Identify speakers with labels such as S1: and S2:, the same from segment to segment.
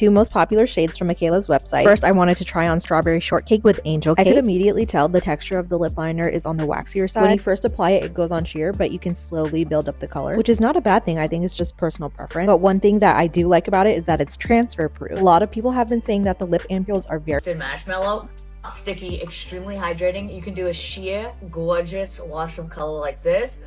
S1: Two most popular shades from Mikayla's website. First, I wanted to try on Strawberry Shortcake with Angel Cake. I could immediately tell the texture of the lip liner is on the waxier side. When you first apply it, it goes on sheer, but you can slowly build up the color, which is not a bad thing. I think it's just personal preference. But one thing that I do like about it is that it's transfer proof. A lot of people have been saying that the lip ampules are very
S2: marshmallow, sticky, extremely hydrating. You can do a sheer, gorgeous wash of color like this.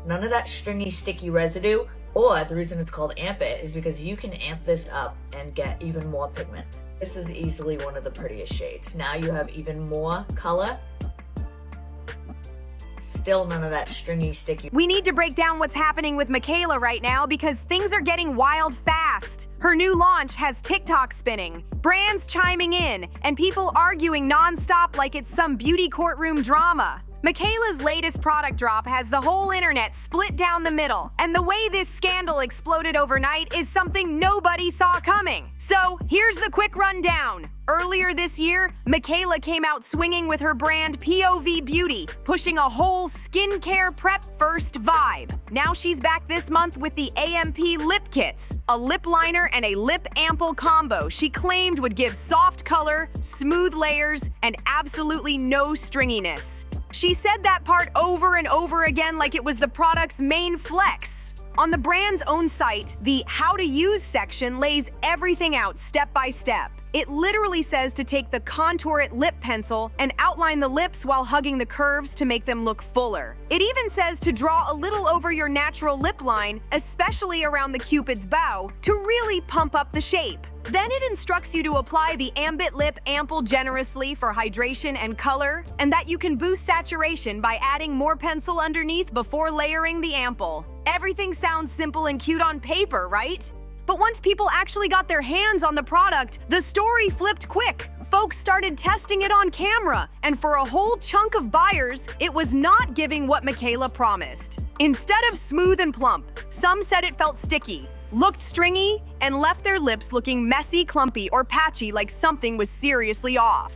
S2: None of that stringy, sticky residue. Or the reason it's called Amp It is because you can amp this up and get even more pigment. This is easily one of the prettiest shades. Now you have even more color. Still none of that stringy, sticky.
S3: We need to break down what's happening with Mikayla right now because things are getting wild fast. Her new launch has TikTok spinning, brands chiming in, and people arguing nonstop like it's some beauty courtroom drama. Mikayla's latest product drop has the whole internet split down the middle, and the way this scandal exploded overnight is something nobody saw coming. So here's the quick rundown. Earlier this year, Mikayla came out swinging with her brand POV Beauty, pushing a whole skincare prep first vibe. Now she's back this month with the AMP Lip Kits, a lip liner and a lip ample combo she claimed would give soft color, smooth layers, and absolutely no stringiness. She said that part over and over again like it was the product's main flex. On the brand's own site, the How to Use section lays everything out step by step. It literally says to take the Contour It lip pencil and outline the lips while hugging the curves to make them look fuller. It even says to draw a little over your natural lip line, especially around the Cupid's bow, to really pump up the shape. Then it instructs you to apply the Ambit Lip Ample generously for hydration and color, and that you can boost saturation by adding more pencil underneath before layering the ample. Everything sounds simple and cute on paper, right? But once people actually got their hands on the product, the story flipped quick. Folks started testing it on camera, and for a whole chunk of buyers, it was not giving what Mikayla promised. Instead of smooth and plump, some said it felt sticky, looked stringy, and left their lips looking messy, clumpy, or patchy like something was seriously off.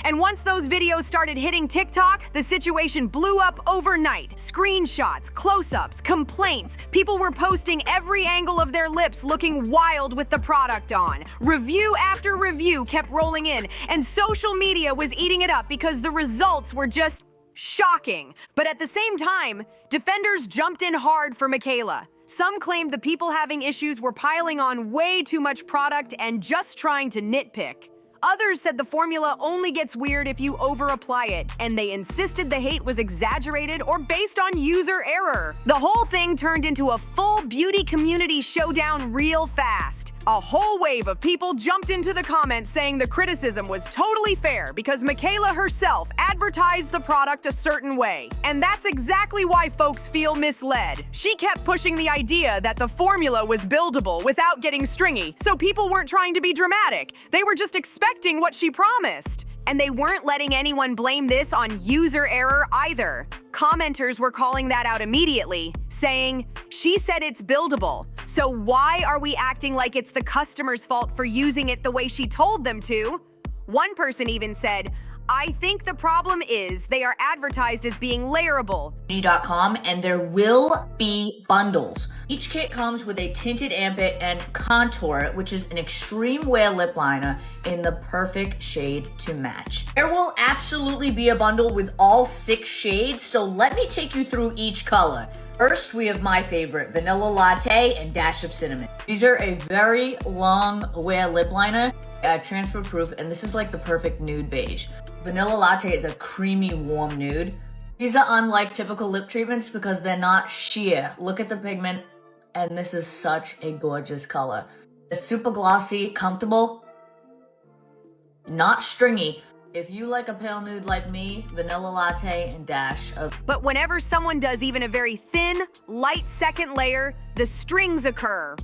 S3: And once those videos started hitting TikTok, the situation blew up overnight. Screenshots, close-ups, complaints. People were posting every angle of their lips looking wild with the product on. Review after review kept rolling in, and social media was eating it up because the results were just shocking. But at the same time, defenders jumped in hard for Mikayla. Some claimed the people having issues were piling on way too much product and just trying to nitpick. Others said the formula only gets weird if you over-apply it, and they insisted the hate was exaggerated or based on user error. The whole thing turned into a full beauty community showdown real fast. A whole wave of people jumped into the comments saying the criticism was totally fair because Mikayla herself advertised the product a certain way. And that's exactly why folks feel misled. She kept pushing the idea that the formula was buildable without getting stringy, so people weren't trying to be dramatic. They were just expecting what she promised. And they weren't letting anyone blame this on user error either. Commenters were calling that out immediately, saying, "She said it's buildable, so why are we acting like it's the customer's fault for using it the way she told them to?" One person even said, "I think the problem is they are advertised as being layerable."
S2: .com, and there will be bundles. Each kit comes with a tinted Ambit and Contour It, which is an extreme wear lip liner in the perfect shade to match. There will absolutely be a bundle with all 6 shades, so let me take you through each color. First, we have my favorite, Vanilla Latte and Dash of Cinnamon. These are a very long wear lip liner, transfer proof, and this is like the perfect nude beige. Vanilla Latte is a creamy, warm nude. These are unlike typical lip treatments because they're not sheer. Look at the pigment, and this is such a gorgeous color. It's super glossy, comfortable, not stringy. If you like a pale nude like me, Vanilla Latte and Dash of...
S3: But whenever someone does even a very thin, light second layer, the strings occur.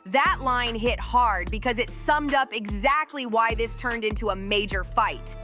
S3: That line hit hard because it summed up exactly why this turned into a major fight.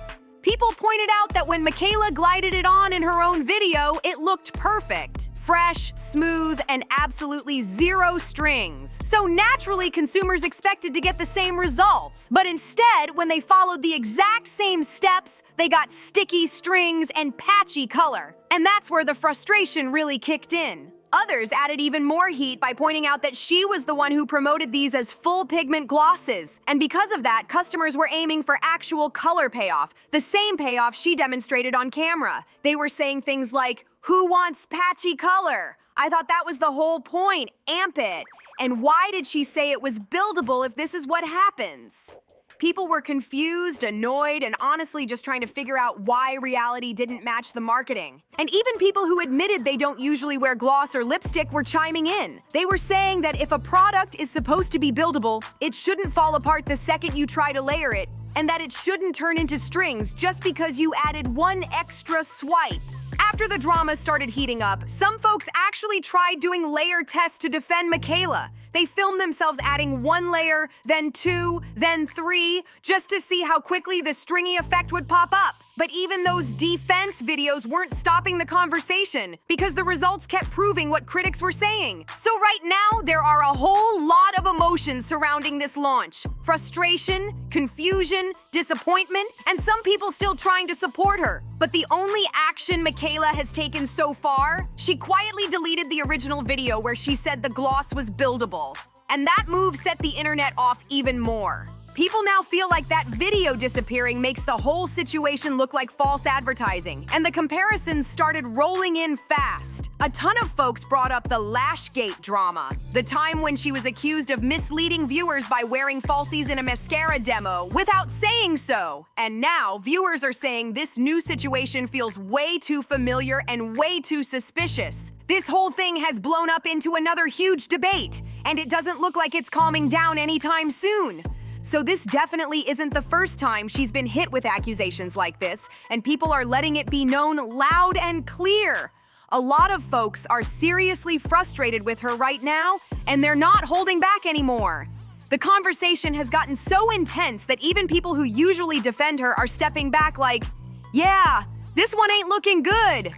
S3: People pointed out that when Mikayla glided it on in her own video, it looked perfect. Fresh, smooth, and absolutely zero strings. So naturally, consumers expected to get the same results. But instead, when they followed the exact same steps, they got sticky strings and patchy color. And that's where the frustration really kicked in. Others added even more heat by pointing out that she was the one who promoted these as full pigment glosses. And because of that, customers were aiming for actual color payoff, the same payoff she demonstrated on camera. They were saying things like, "Who wants patchy color?" I thought that was the whole point. Amp it. And why did she say it was buildable if this is what happens? People were confused, annoyed, and honestly just trying to figure out why reality didn't match the marketing. And even people who admitted they don't usually wear gloss or lipstick were chiming in. They were saying that if a product is supposed to be buildable, it shouldn't fall apart the second you try to layer it, and that it shouldn't turn into strings just because you added one extra swipe. After the drama started heating up, some folks actually tried doing layer tests to defend Mikayla. They filmed themselves adding one layer, then two, then three, just to see how quickly the stringy effect would pop up. But even those defense videos weren't stopping the conversation because the results kept proving what critics were saying. So right now, there are a whole lot of emotions surrounding this launch. Frustration, confusion, disappointment, and some people still trying to support her. But the only action Mikayla has taken so far, she quietly deleted the original video where she said the gloss was buildable. And that move set the internet off even more. People now feel like that video disappearing makes the whole situation look like false advertising, and the comparisons started rolling in fast. A ton of folks brought up the Lashgate drama, the time when she was accused of misleading viewers by wearing falsies in a mascara demo without saying so. And now, viewers are saying this new situation feels way too familiar and way too suspicious. This whole thing has blown up into another huge debate, and it doesn't look like it's calming down anytime soon. So this definitely isn't the first time she's been hit with accusations like this, and people are letting it be known loud and clear. A lot of folks are seriously frustrated with her right now, and they're not holding back anymore. The conversation has gotten so intense that even people who usually defend her are stepping back like, yeah, this one ain't looking good.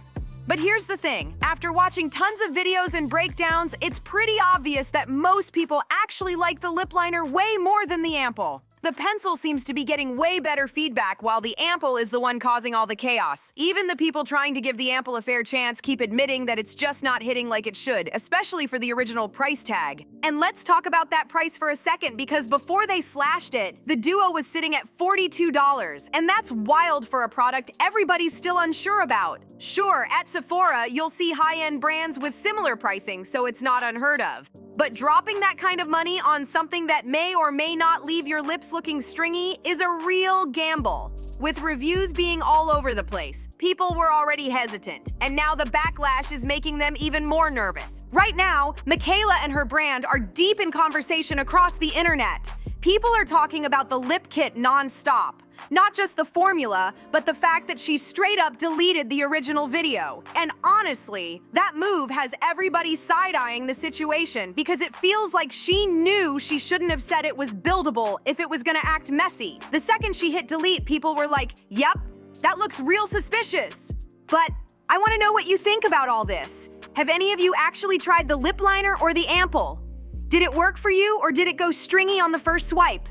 S3: But here's the thing, after watching tons of videos and breakdowns, it's pretty obvious that most people actually like the lip liner way more than the ample. The pencil seems to be getting way better feedback while the ample is the one causing all the chaos. Even the people trying to give the ample a fair chance keep admitting that it's just not hitting like it should, especially for the original price tag. And let's talk about that price for a second, because before they slashed it, the duo was sitting at $42, and that's wild for a product everybody's still unsure about. Sure, at Sephora, you'll see high-end brands with similar pricing, so it's not unheard of. But dropping that kind of money on something that may or may not leave your lips looking stringy is a real gamble. With reviews being all over the place, people were already hesitant, and now the backlash is making them even more nervous. Right now, Mikayla and her brand are deep in conversation across the internet. People are talking about the lip kit non-stop. Not just the formula, but the fact that she straight up deleted the original video. And honestly, that move has everybody side-eyeing the situation because it feels like she knew she shouldn't have said it was buildable if it was gonna act messy. The second she hit delete, people were like, yep, that looks real suspicious. But I wanna know what you think about all this. Have any of you actually tried the lip liner or the ample? Did it work for you, or did it go stringy on the first swipe?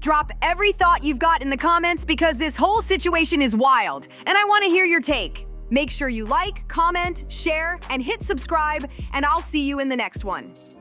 S3: Drop every thought you've got in the comments because this whole situation is wild, and I want to hear your take. Make sure you like, comment, share, and hit subscribe, and I'll see you in the next one.